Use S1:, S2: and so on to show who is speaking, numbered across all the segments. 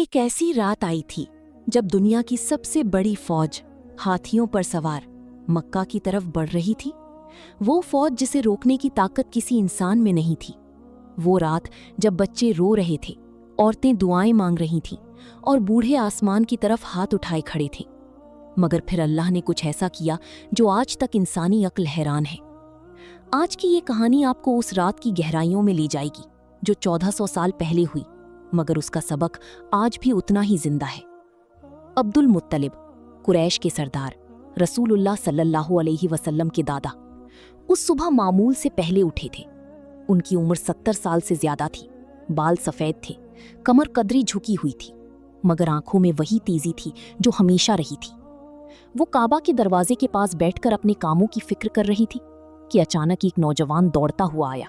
S1: एक ऐसी रात आई थी जब दुनिया की सबसे बड़ी फौज हाथियों पर सवार मक्का की तरफ बढ़ रही थी। वो फौज जिसे रोकने की ताकत किसी इंसान में नहीं थी। वो रात जब बच्चे रो रहे थे, औरतें दुआएं मांग रही थीं और बूढ़े आसमान की तरफ हाथ उठाए खड़े थे। मगर फिर अल्लाह ने कुछ ऐसा किया जो आज तक इंसानी अक्ल हैरान है। आज की ये कहानी आपको उस रात की गहराइयों में ले जाएगी जो 1400 साल पहले हुई, मगर उसका सबक आज भी उतना ही जिंदा है। अब्दुल मुत्तलिब, कुरैश के सरदार, रसूलुल्लाह सल्लल्लाहु अलैहि वसल्लम के दादा, उस सुबह मामूल से पहले उठे थे। उनकी उम्र 70 साल से ज्यादा थी, बाल सफेद थे, कमर कदरी झुकी हुई थी, मगर आंखों में वही तेजी थी जो हमेशा रही थी। वो काबा के दरवाजे के पास बैठकर अपने कामों की फिक्र कर रही थी कि अचानक एक नौजवान दौड़ता हुआ आया।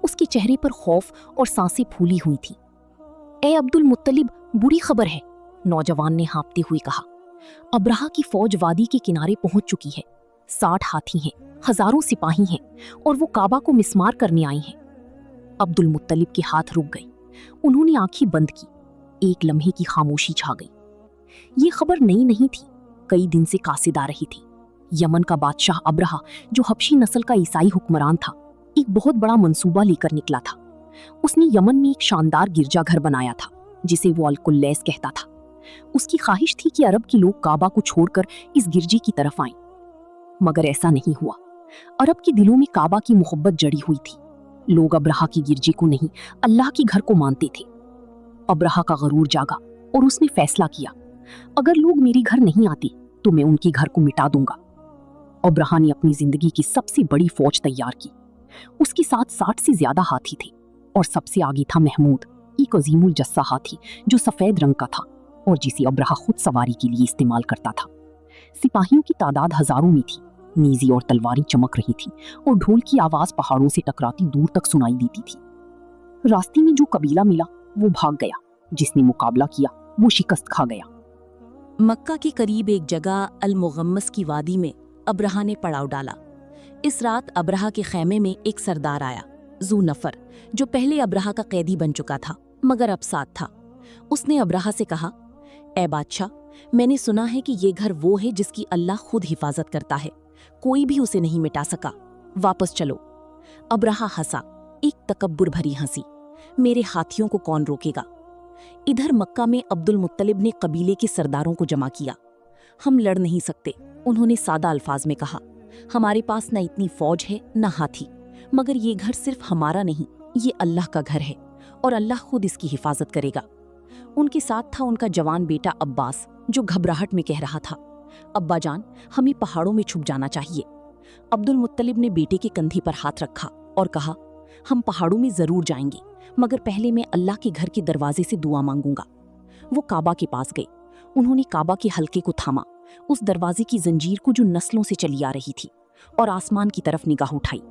S1: उसके चेहरे पर खौफ और सांसें फूली हुई थीं। ए अब्दुल मुत्तलिब, बुरी खबर है, नौजवान ने हाँफते हुए कहा। अब्राहा की फौज वादी के किनारे पहुंच चुकी है। 60 हाथी हैं, हजारों सिपाही हैं और वो काबा को मिस्मार करने आई हैं। अब्दुल मुत्तलिब के हाथ रुक गए। उन्होंने आंखें बंद की। एक लम्हे की खामोशी छा गई। ये खबर नई नहीं थी, कई दिन से कासिद आ रही थी। यमन का बादशाह अब्राहा, जो हबशी नस्ल का ईसाई हुक्मरान था, एक बहुत बड़ा मंसूबा लेकर निकला था। उसने यमन में एक शानदार गिरजाघर बनाया था जिसे वो अल-कुल्लैस कहता था। उसकी ख्वाहिश थी कि अरब के लोग काबा को छोड़कर इस गिरजे की तरफ आएं, मगर ऐसा नहीं हुआ। अरब के दिलों में काबा की मोहब्बत जड़ी हुई थी। लोग अब्राहा की गिरजे को नहीं, अल्लाह के घर को मानते थे। अब्राहा का गरूर जागा और उसने फैसला किया, अगर लोग मेरे घर नहीं आते तो मैं उनके घर को मिटा दूंगा। अब्राहा ने अपनी जिंदगी की सबसे बड़ी फौज तैयार की। उसके साथ 60 से ज्यादा हाथी थे और सबसे आगे था महमूद, एक अजीमुल जस्सा हाथी जो सफेद रंग का था और जिसे अब्राहा खुद सवारी के लिए इस्तेमाल करता था। सिपाहियों की तादाद हजारों में थी। नेज़ी और तलवारें चमक रही थी और ढोल की आवाज पहाड़ों से टकराती दूर तक सुनाई देती थी। रास्ते में जो कबीला मिला वो भाग गया, जिसने मुकाबला किया वो शिकस्त खा गया। मक्का के करीब एक जगह अल-मुगम्मस की वादी में अब्राहा ने पड़ाव डाला। इस रात अब्राहा के खैमे में एक सरदार आया, ज़ू नफर, जो पहले अब्राहा का कैदी बन चुका था मगर अब साथ था। उसने अब्राहा से कहा, ए बादशाह, मैंने सुना है कि ये घर वो है जिसकी अल्लाह खुद हिफाजत करता है, कोई भी उसे नहीं मिटा सका, वापस चलो। अब्राहा हंसा, एक तकब्बुर भरी हंसी, मेरे हाथियों को कौन रोकेगा। इधर मक्का में अब्दुल मुत्तलिब ने कबीले के सरदारों को जमा किया। हम लड़ नहीं सकते, उन्होंने सादा अल्फाज में कहा। हमारे पास न इतनी फौज है न हाथी, मगर ये घर सिर्फ हमारा नहीं, ये अल्लाह का घर है और अल्लाह खुद इसकी हिफाजत करेगा। उनके साथ था उनका जवान बेटा अब्बास, जो घबराहट में कह रहा था, अब्बा जान, हमें पहाड़ों में छुप जाना चाहिए। अब्दुल मुत्तलिब ने बेटे के कंधे पर हाथ रखा और कहा, हम पहाड़ों में जरूर जाएंगे, मगर पहले मैं अल्लाह के घर के दरवाजे से दुआ मांगूंगा। वो काबा के पास गए। उन्होंने काबा के हल्के को थामा, उस दरवाजे की जंजीर को जो नस्लों से चली आ रही थी, और आसमान की तरफ निगाह उठाई।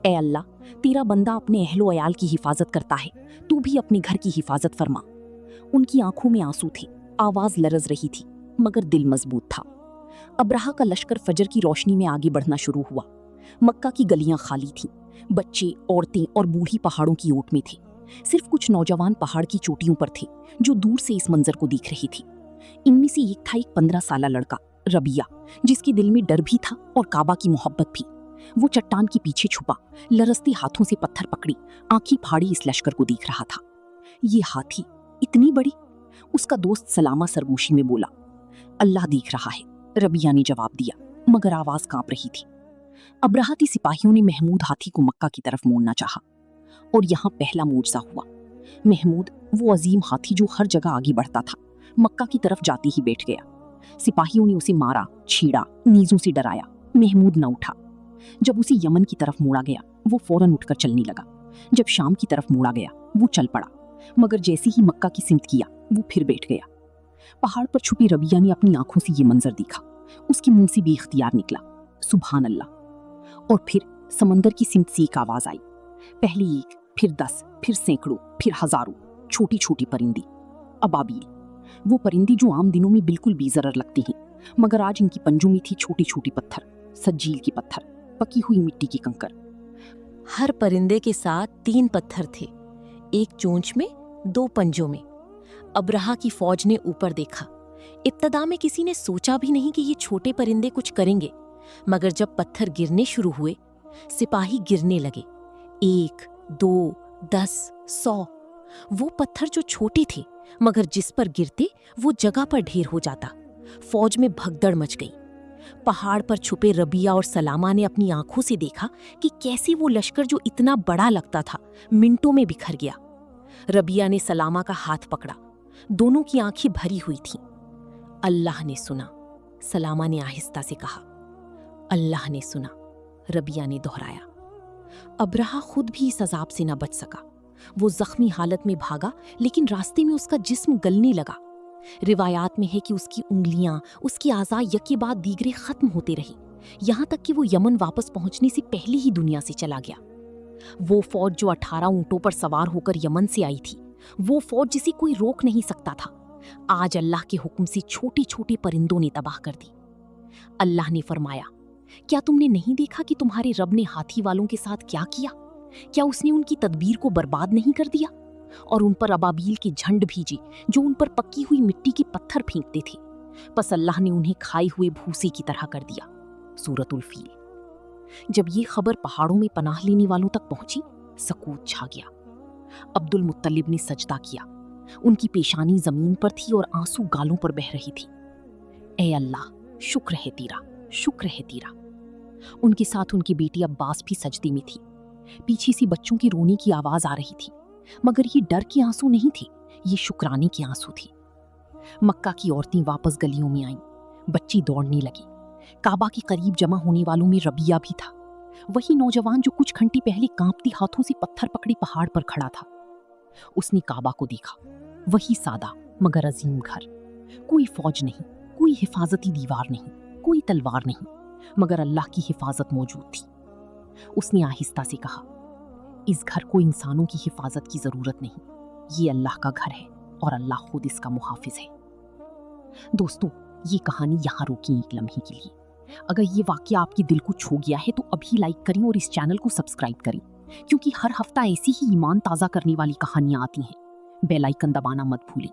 S1: ए अल्लाह, तेरा बंदा अपने अहलो अयाल की हिफाजत करता है, तू भी अपने घर की हिफाजत फरमा। उनकी आंखों में आंसू थे, आवाज लरज रही थी, मगर दिल मजबूत था। अब्राहा का लश्कर फजर की रोशनी में आगे बढ़ना शुरू हुआ। मक्का की गलियां खाली थीं, बच्चे, औरतें और बूढ़ी पहाड़ों की ओट में थे। सिर्फ कुछ नौजवान पहाड़ की चोटियों पर थे जो दूर से इस मंजर को देख रही थी। इनमें से एक था एक 15 साला लड़का, रबिया, जिसके दिल में डर भी था और काबा की मोहब्बत भी। वो चट्टान के पीछे छुपा, लरसते हाथों से पत्थर पकड़ी, आंखें फाड़ी इस लश्कर को देख रहा था। ये हाथी इतनी बड़ी? उसका दोस्त सलामा सरगोशी में बोला। अल्लाह देख रहा है, रबिया ने जवाब दिया, मगर आवाज कांप रही थी। अब्राहती सिपाहियों ने महमूद हाथी को मक्का की तरफ मोड़ना चाहा और यहाँ पहला मोर्चा हुआ। महमूद, वो अजीम हाथी जो हर जगह आगे बढ़ता था, मक्का की तरफ जाते ही बैठ गया। सिपाहियों ने उसे मारा, छेड़ा, नीजों से डराया। महमूद न उठा। जब उसे यमन की तरफ मोड़ा गया वो फौरन उठकर चलने लगा। जब शाम की तरफ मोड़ा गया वो चल पड़ा, मगर जैसे ही मक्का की सिमत किया वो फिर बैठ गया। पहाड़ पर छुपी रबिया ने अपनी आंखों से ये मंजर देखा। उसके मुंह से बेख्तियार निकला, सुभान अल्लाह। और फिर समंदर की सिमत से एक आवाज आई, पहले एक, फिर 10, फिर सैकड़ों, फिर हजारों छोटी छोटी परिंदी, अबाबील। वो परिंदी जो आम दिनों में बिल्कुल बेज़रर लगती हैं, मगर आज इनकी पंजों में थी छोटी छोटी पत्थर, सज्जील के पत्थर, पकी हुई मिट्टी के कंकर।
S2: हर परिंदे के साथ 3 पत्थर थे, एक चोंच में, 2 पंजों में।
S1: अबरहा की फौज ने ऊपर देखा। इब्तदा में किसी ने सोचा भी नहीं कि ये छोटे परिंदे कुछ करेंगे, मगर जब पत्थर गिरने शुरू हुए, सिपाही गिरने लगे। 1, 2, 10, 100। वो पत्थर जो छोटे थे मगर जिस पर गिरते वो जगह पर ढेर हो जाता। फौज में भगदड़ मच गई। पहाड़ पर छुपे रबिया और सलामा ने अपनी आंखों से देखा कि कैसे वो लश्कर जो इतना बड़ा लगता था मिनटों में बिखर गया। रबिया ने सलामा का हाथ पकड़ा। दोनों की आंखें भरी हुई थीं। अल्लाह ने सुना, सलामा ने आहिस्ता से कहा। अल्लाह ने सुना, रबिया ने दोहराया। अबरहा खुद भी इस अजाब से न बच सका। वो जख्मी हालत में भागा, लेकिन रास्ते में उसका जिस्म गलने लगा। रिवायात में है कि उसकी उंगलियां, उसकी आज़ा यके बाद दीगरे खत्म होते रही, यहां तक कि वो यमन वापस पहुंचने से पहले ही दुनिया से चला गया। वो फौज जो 18 ऊंटों पर सवार होकर यमन से आई थी, वो फौज जिसे कोई रोक नहीं सकता था, आज अल्लाह के हुक्म से छोटे छोटे परिंदों ने तबाह कर दी। अल्लाह ने फरमाया, क्या तुमने नहीं देखा कि तुम्हारे रब ने हाथी वालों के साथ क्या किया? क्या उसने उनकी तदबीर को बर्बाद नहीं कर दिया? और उन पर अबाबील के झंड भेजे जो उन पर पक्की हुई मिट्टी के पत्थर फेंकते थे। बस अल्लाह ने उन्हें खाए हुए भूसे की तरह कर दिया। सूरतुल फील। जब ये खबर पहाड़ों में पनाह लेने वालों तक पहुंची, सकूत छा गया। अब्दुल मुत्तलिब ने सजदा किया। उनकी पेशानी जमीन पर थी और आंसू गालों पर बह रही थी। ए अल्लाह, शुक्र है तेरा, शुक्र है तेरा। उनके साथ उनकी बेटी अब्बास भी सजदे में थी। पीछे से बच्चों की रोने की आवाज आ रही थी, मगर ये डर के आंसू नहीं थे, ये शुक्राने के आंसू थे। मक्का की औरतें वापस गलियों में आईं। बच्ची दौड़ने लगी। काबा के करीब जमा होने वालों में रबिया भी था, वही नौजवान जो कुछ घंटे पहले कांपते हाथों से पत्थर पकड़े पहाड़ पर खड़ा था। उसने काबा को देखा, वही सादा मगर अजीम घर। कोई फौज नहीं, कोई हिफाजती दीवार नहीं, कोई तलवार नहीं, मगर अल्लाह की हिफाजत मौजूद थी। उसने आहिस्ता से कहा, इस घर को इंसानों की हिफाजत की जरूरत नहीं, ये अल्लाह का घर है और अल्लाह खुद इसका मुहाफिज है। दोस्तों, ये कहानी यहाँ रोकी एक लम्हे के लिए। अगर ये वाकया आपके दिल को छू गया है तो अभी लाइक करें और इस चैनल को सब्सक्राइब करें, क्योंकि हर हफ्ता ऐसी ही ईमान ताज़ा करने वाली कहानियाँ आती हैं। बेल आइकन दबाना मत भूलें।